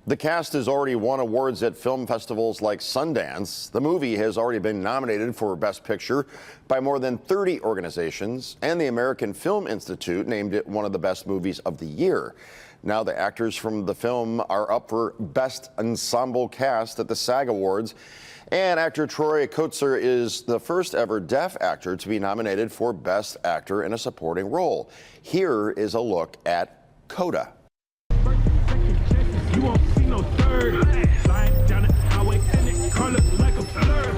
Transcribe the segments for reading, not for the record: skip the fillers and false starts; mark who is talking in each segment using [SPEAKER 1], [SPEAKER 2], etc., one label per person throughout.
[SPEAKER 1] The cast has already won awards at film festivals like Sundance. The movie has already been nominated for Best Picture by more than 30 organizations, and the American Film Institute named it one of the best movies of the year. Now the actors from the film are up for Best Ensemble Cast at the SAG Awards, and actor Troy Kotsur is the first ever deaf actor to be nominated for Best Actor in a Supporting Role. Here is a look at Coda.
[SPEAKER 2] You won't see no third. Slide down the highway and it colors like a blur.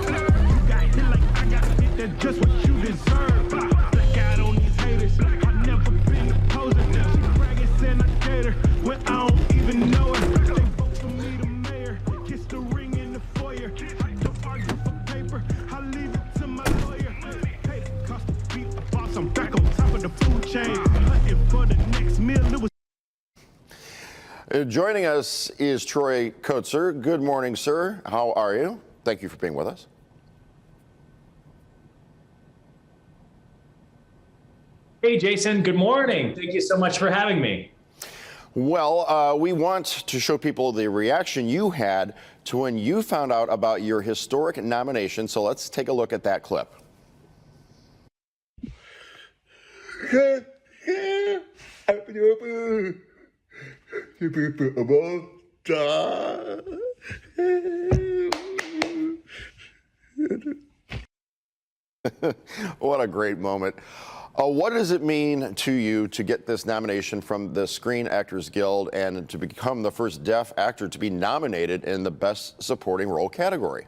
[SPEAKER 2] You got hit like I got hit, that's just what you deserve. Black out on these haters. I never been opposing them. She bragging, saying I date her when I don't even know her. They vote for me the mayor. Kiss the ring in the foyer. I don't argue for paper. I leave it to my lawyer. Hey, the cost of beat the boss. I'm back on top of the food chain. Hunting for the next meal. It was
[SPEAKER 1] Joining us is Troy Kotsur. Good morning, sir. How are you? Thank you for being with us.
[SPEAKER 3] Hey, Jason. Good morning. Thank you so much for having me.
[SPEAKER 1] Well, we want to show people the reaction you had to when you found out about your historic nomination. So let's take a look at that clip. What a great moment. What does it mean to you to get this nomination from the Screen Actors Guild and to become the first deaf actor to be nominated in the Best Supporting Role category?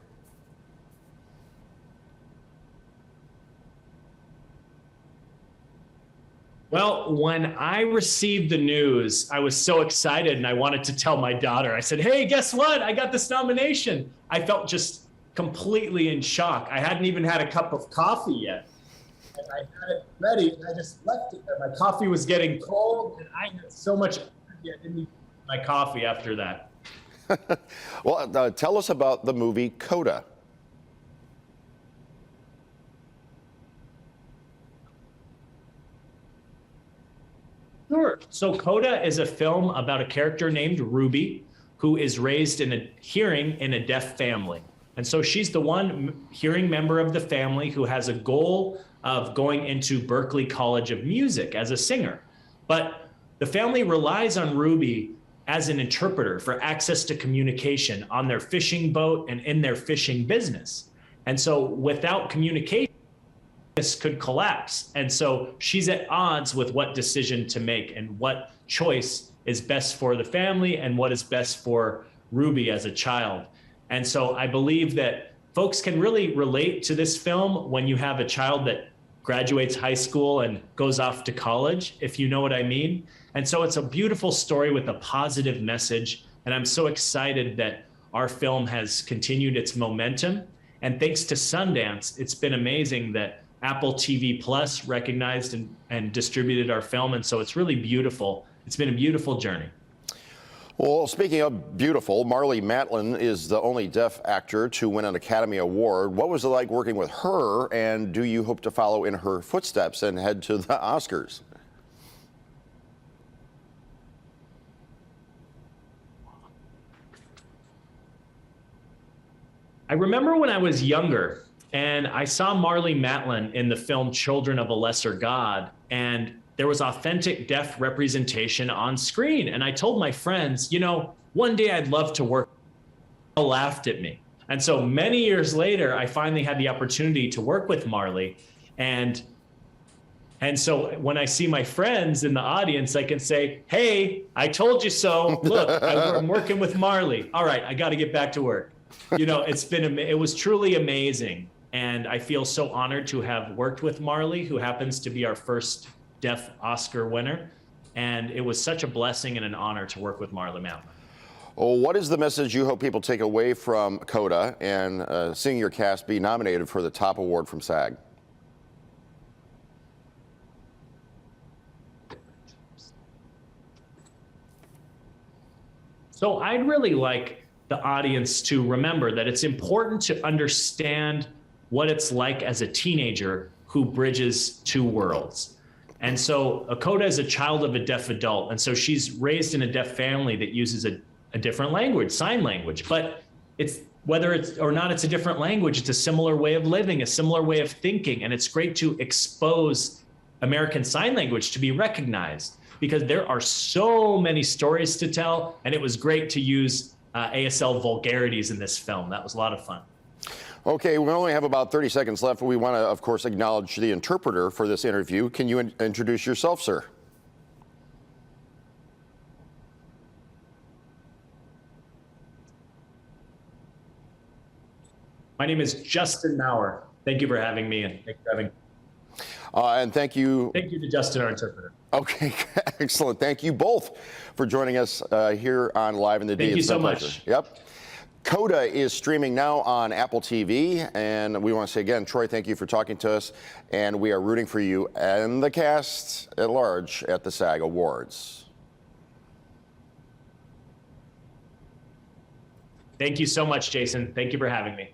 [SPEAKER 3] Well, when I received the news, I was so excited and I wanted to tell my daughter. I said, hey, guess what? I got this nomination. I felt just completely in shock. I hadn't even had a cup of coffee yet. And I had it ready and I just left it there. My coffee was getting cold and I had so much energy. I didn't even my coffee after that.
[SPEAKER 1] Well, tell us about the movie Coda.
[SPEAKER 3] Sure. So Coda is a film about a character named Ruby who is raised in a hearing in a deaf family. And so she's the one hearing member of the family who has a goal of going into Berklee College of Music as a singer. But the family relies on Ruby as an interpreter for access to communication on their fishing boat and in their fishing business. And so without communication, this could collapse. And so she's at odds with what decision to make and what choice is best for the family and what is best for Ruby as a child. And so I believe that folks can really relate to this film when you have a child that graduates high school and goes off to college, if you know what I mean. And so it's a beautiful story with a positive message. And I'm so excited that our film has continued its momentum. And thanks to Sundance, it's been amazing that Apple TV Plus recognized and distributed our film. And so it's really beautiful. It's been a beautiful journey.
[SPEAKER 1] Well, speaking of beautiful, Marlee Matlin is the only deaf actor to win an Academy Award. What was it like working with her, and do you hope to follow in her footsteps and head to the Oscars?
[SPEAKER 3] I remember when I was younger and I saw Marlee Matlin in the film Children of a Lesser God, and there was authentic deaf representation on screen. And I told my friends, you know, one day I'd love to work. They all laughed at me. And so many years later, I finally had the opportunity to work with Marlee. And so when I see my friends in the audience, I can say, hey, I told you so. Look, I'm working with Marlee. All right, I got to get back to work. You know, it was truly amazing. And I feel so honored to have worked with Marlee, who happens to be our first deaf Oscar winner. And it was such a blessing and an honor to work with Marlee Matlin.
[SPEAKER 1] Well, what is the message you hope people take away from Coda and seeing your cast be nominated for the top award from SAG?
[SPEAKER 3] So I'd really like the audience to remember that it's important to understand what it's like as a teenager who bridges two worlds. And so Coda is a child of a deaf adult. And so she's raised in a deaf family that uses a a different language, sign language. But it's whether it's or not, it's a different language. It's a similar way of living, a similar way of thinking. And it's great to expose American Sign Language to be recognized, because there are so many stories to tell. And it was great to use ASL vulgarities in this film. That was a lot of fun.
[SPEAKER 1] Okay, we only have about 30 seconds left. We want to, of course, acknowledge the interpreter for this interview. Can you introduce yourself, sir?
[SPEAKER 3] My name is Justin Maurer. Thank you for having me, and thank you for having.
[SPEAKER 1] And thank you.
[SPEAKER 3] Thank you to Justin, our interpreter.
[SPEAKER 1] Okay, excellent. Thank you both for joining us here on Live in the D.
[SPEAKER 3] Thank you
[SPEAKER 1] It's
[SPEAKER 3] so
[SPEAKER 1] been a pleasure.
[SPEAKER 3] much.
[SPEAKER 1] Yep. Coda is streaming now on Apple TV, and we want to say again, Troy, thank you for talking to us, and we are rooting for you and the cast at large at the SAG Awards.
[SPEAKER 3] Thank you so much, Jason. Thank you for having me.